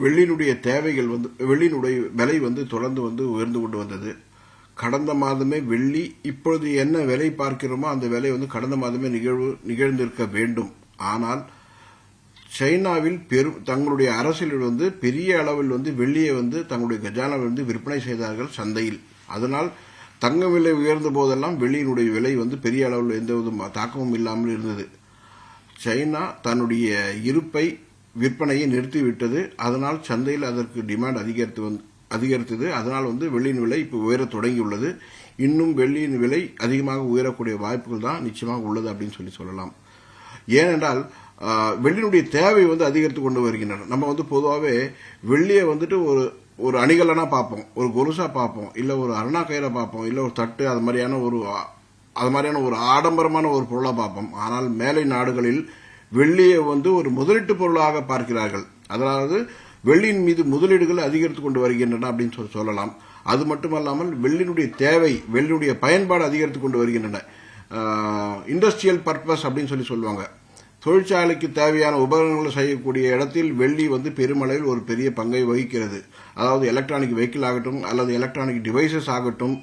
வெள்ளியினுடைய தேவைகள் வெள்ளியினுடைய விலை தொடர்ந்து உயர்ந்து கொண்டு வந்தது. கடந்த மாதமே வெள்ளி இப்பொழுது என்ன விலை பார்க்கிறோமோ அந்த விலை கடந்த மாதமே நிகழ்ந்திருக்க வேண்டும். ஆனால் சைனாவில் தங்களுடைய அரசியல் பெரிய அளவில் வெள்ளியை தங்களுடைய கஜானாவில் விற்பனை செய்தார்கள் சந்தையில். அதனால் தங்க விலை உயர்ந்த போதெல்லாம் வெள்ளியினுடைய விலை பெரிய அளவில் எந்த தாக்கமும் இல்லாமல் இருந்தது. சைனா தன்னுடைய இருப்பை விற்பனையை நிறுத்திவிட்டது. அதனால் சந்தையில் அதற்கு டிமாண்ட் அதிகரித்தது. அதனால் வெள்ளியின் விலை இப்போ உயர தொடங்கியுள்ளது. இன்னும் வெள்ளியின் விலை அதிகமாக உயரக்கூடிய வாய்ப்புகள் தான் நிச்சயமாக உள்ளது அப்படின்னு சொல்லலாம். ஏனென்றால் வெள்ளியினுடைய தேவை அதிகரித்து கொண்டு வருகின்றன. நம்ம பொதுவாகவே வெள்ளியை ஒரு அணிகலனா பார்ப்போம், ஒரு கொலுசா பார்ப்போம், இல்ல ஒரு அருணா கயிறை பார்ப்போம், இல்ல ஒரு தட்டு, அது மாதிரியான ஒரு ஆடம்பரமான ஒரு பொருளா பார்ப்போம். ஆனால் மேலை நாடுகளில் வெள்ளியை ஒரு முதலீட்டு பொருளாக பார்க்கிறார்கள். அதாவது வெள்ளியின் மீது முதலீடுகள் அதிகரித்து கொண்டு வருகின்றன அப்படின்னு சொல்லலாம். அது மட்டுமல்லாமல் வெள்ளியினுடைய தேவை, வெள்ளியினுடைய பயன்பாடு அதிகரித்து கொண்டு வருகின்றன. இண்டஸ்ட்ரியல் பர்பஸ் அப்படின்னு சொல்லுவாங்க. தொழிற்சாலைக்கு தேவையான உபகரணங்களை செய்யக்கூடிய இடத்தில் வெள்ளி பெருமளவில் ஒரு பெரிய பங்கை வகிக்கிறது. அதாவது எலக்ட்ரானிக் வெஹிக்கிள் ஆகட்டும், அல்லது எலக்ட்ரானிக் டிவைசஸ் ஆகட்டும்,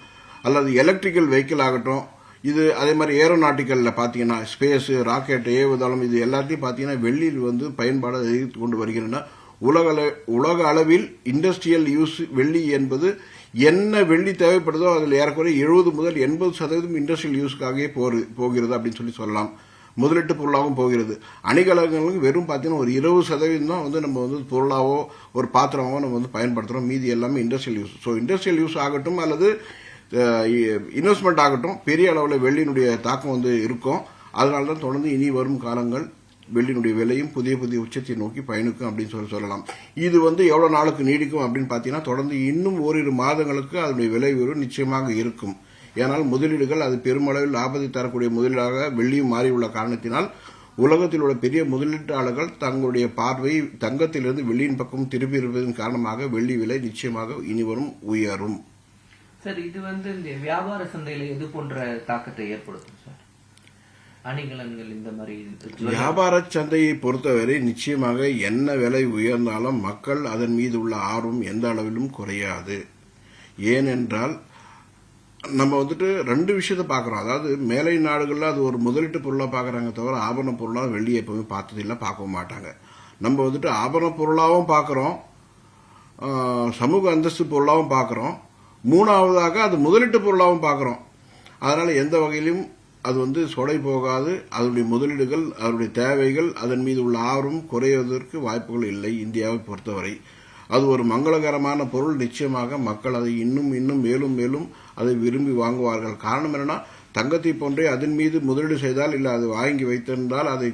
அல்லது எலக்ட்ரிக்கல் வெஹிக்கிள் ஆகட்டும். இது அதே மாதிரி ஏரோநாட்டிக்கல்ல பாத்தீங்கன்னா ஸ்பேஸ், ராக்கெட் ஏவுதளம், இது எல்லாத்தையும் பாத்தீங்கன்னா வெள்ளியில் பயன்பாடு அதிகரித்து கொண்டு வருகின்றன. உலக அளவில் இண்டஸ்ட்ரியல் யூஸ் வெள்ளி என்பது என்ன வெள்ளி தேவைப்படுதோ அதில் ஏறக்குறைய 70 முதல் 80% இண்டஸ்ட்ரியல் யூஸ்க்காகவே போகிறது அப்படின்னு சொல்லலாம். முதலீட்டு பொருளாகவும் போகிறது. அணிகலன்களுக்கு வெறும் பார்த்தீங்கன்னா ஒரு 20% தான் நம்ம பொருளாவோ ஒரு பாத்திரமாவோ நம்ம பயன்படுத்துறோம். மீதி எல்லாமே industrial use. So industrial use ஆகட்டும் அல்லது இன்வெஸ்ட்மெண்ட் ஆகட்டும், பெரிய அளவில் வெள்ளியினுடைய தாக்கம் இருக்கும். அதனால தான் தொடர்ந்து இனி வரும் காலங்கள் வெள்ளியினுடைய விலையும் புதிய புதிய உச்சத்தை நோக்கி பயணிக்கும் அப்படின்னு சொல்லலாம். இது எவ்வளவு நாளுக்கு நீடிக்கும் அப்படின்னு பார்த்தீங்கன்னா தொடர்ந்து இன்னும் ஓரிரு மாதங்களுக்கு அதனுடைய விலை உயர்வு நிச்சயமாக இருக்கும். ஏனால் முதலீடுகள் அது பெருமளவில் லாபத்தை தரக்கூடிய முதலீடாக வெள்ளியும் மாறியுள்ள காரணத்தினால் உலகத்தில் உள்ள பெரிய முதலீட்டாளர்கள் தங்களுடைய பார்வை தங்கத்திலிருந்து வெள்ளியின் பக்கம் திருப்பி இருப்பதன் காரணமாக வெள்ளி விலை நிச்சயமாக இனிவரும் உயரும். சார், இது இந்த வியாபார சந்தையில எது போன்ற தாக்கத்தை ஏற்படுத்தும் சார்? அணிகலன்கள் இந்த மாதிரி வியாபார சந்தையை பொறுத்தவரை நிச்சயமாக என்ன விலை உயர்ந்தாலும் மக்கள் அதன் மீது உள்ள ஆர்வம் எந்த அளவிலும் குறையாது. ஏனென்றால் நம்ம ரெண்டு விஷயத்தை பார்க்கறோம். அதாவது மேலை நாடுகள்ல அது ஒரு முதலீட்டு பொருளா பார்க்கறாங்க தவிர ஆபரண பொருளா வெள்ளியை எப்பவுமே பார்த்ததில்லை, பார்க்கவும் மாட்டாங்க. நம்ம ஆபரண பொருளாவும் பார்க்கறோம், சமூக அந்தஸ்து பொருளாவும் பார்க்கறோம், மூணாவதாக அது முதலீட்டு பொருளாவும் பார்க்கறோம். அதனால எந்த வகையிலும் அது சொடை போகாது. அதனுடைய முதலீடுகள், அதனுடைய தேவைகள், அதன் மீது உள்ள ஆர்வம் குறைவதற்கு வாய்ப்புகள் இல்லை. இந்தியாவை பொறுத்தவரை அது ஒரு மங்களகரமான பொருள். நிச்சயமாக மக்கள் அதை இன்னும் மேலும் மேலும் அதை விரும்பி வாங்குவார்கள். காரணம் என்னன்னா, தங்கத்தை போன்றே அதன் மீது முதலீடு செய்தால், இல்ல அது வாங்கி வைத்திருந்தால், அதை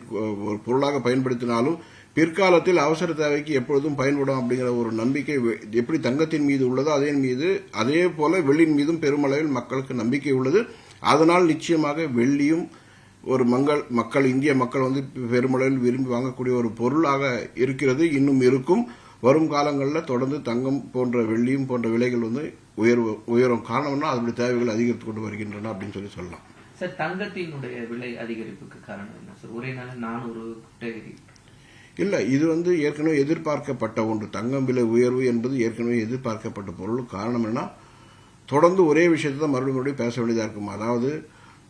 ஒரு பொருளாக பயன்படுத்தினாலும் பிற்காலத்தில் அவசர தேவைக்கு எப்பொழுதும் பயன்படும் அப்படிங்கிற ஒரு நம்பிக்கை எப்படி தங்கத்தின் மீது உள்ளதோ அதே போல வெள்ளியின் மீதும் பெருமளவில் மக்களுக்கு நம்பிக்கை உள்ளது. அதனால் நிச்சயமாக வெள்ளியும் ஒரு இந்திய மக்கள் பெருமளவில் விரும்பி வாங்கக்கூடிய ஒரு பொருளாக இருக்கிறது, இன்னும் இருக்கும். வரும் காலங்களில் தொடர்ந்து தங்கம் போன்ற வெள்ளியும் போன்ற விலைகள் உயரும். காரணம்னா அதனுடைய தேவைகள் அதிகரித்து கொண்டு வருகின்றன அப்படின்னு சொல்லலாம். சார், தங்கத்தினுடைய விலை அதிகரிப்புக்கு காரணம் என்ன சார்? ஒரே நாள் 400 இல்ல, இது ஏற்கனவே எதிர்பார்க்கப்பட்ட ஒன்று. தங்கம் விலை உயர்வு என்பது ஏற்கனவே எதிர்பார்க்கப்பட்ட பொருள். காரணம் என்ன, தொடர்ந்து ஒரே விஷயத்தை தான் மறுபடியும் பேச வேண்டியதா இருக்கும். அதாவது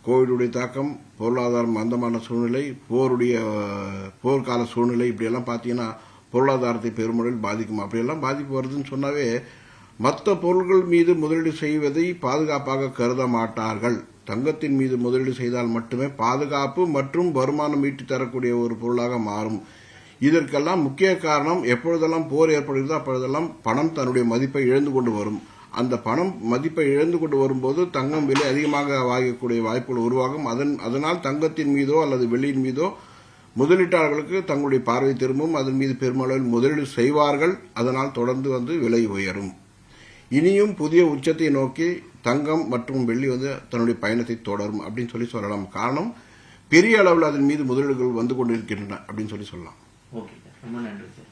கோவிடுடைய தாக்கம், பொருளாதாரம் மந்தமான சூழ்நிலை, போர்க்கால சூழ்நிலை, இப்படியெல்லாம் பார்த்தீங்கன்னா பொருளாதாரத்தை பெருமளவில் பாதிக்கும். அப்படியெல்லாம் பாதிப்பு வருதுன்னு சொன்னாவே மற்ற பொருள்கள் மீது முதலீடு செய்வதை பாதுகாப்பாக கருத மாட்டார்கள். தங்கத்தின் மீது முதலீடு செய்தால் மட்டுமே பாதுகாப்பு மற்றும் வருமானம் ஈட்டி தரக்கூடிய ஒரு பொருளாக மாறும். இதற்கெல்லாம் முக்கிய காரணம், எப்பொழுதெல்லாம் போர் ஏற்படுகிறதோ அப்பொழுதெல்லாம் பணம் தன்னுடைய மதிப்பை இழந்து கொண்டு வரும். அந்த பணம் மதிப்பை இழந்து கொண்டு வரும்போது தங்கம் விலை அதிகமாக வாங்கக்கூடிய வாய்ப்புகள் உருவாகும். அதனால் தங்கத்தின் மீதோ அல்லது வெள்ளியின் மீதோ முதலீட்டாளர்களுக்கு தங்களுடைய பார்வை திரும்பும். அதன் மீது பெருமளவில் முதலீடு செய்வார்கள். அதனால் தொடர்ந்து விலை உயரும். இனியும் புதிய உச்சத்தை நோக்கி தங்கம் மற்றும் வெள்ளி தன்னுடைய பயணத்தை தொடரும் அப்படின்னு சொல்லலாம். காரணம், பெரிய அளவில் அதன் மீது முதலீடுகள் வந்து கொண்டிருக்கின்றன அப்படின்னு சொல்லலாம். ஓகே, ரொம்ப நன்றி சார்.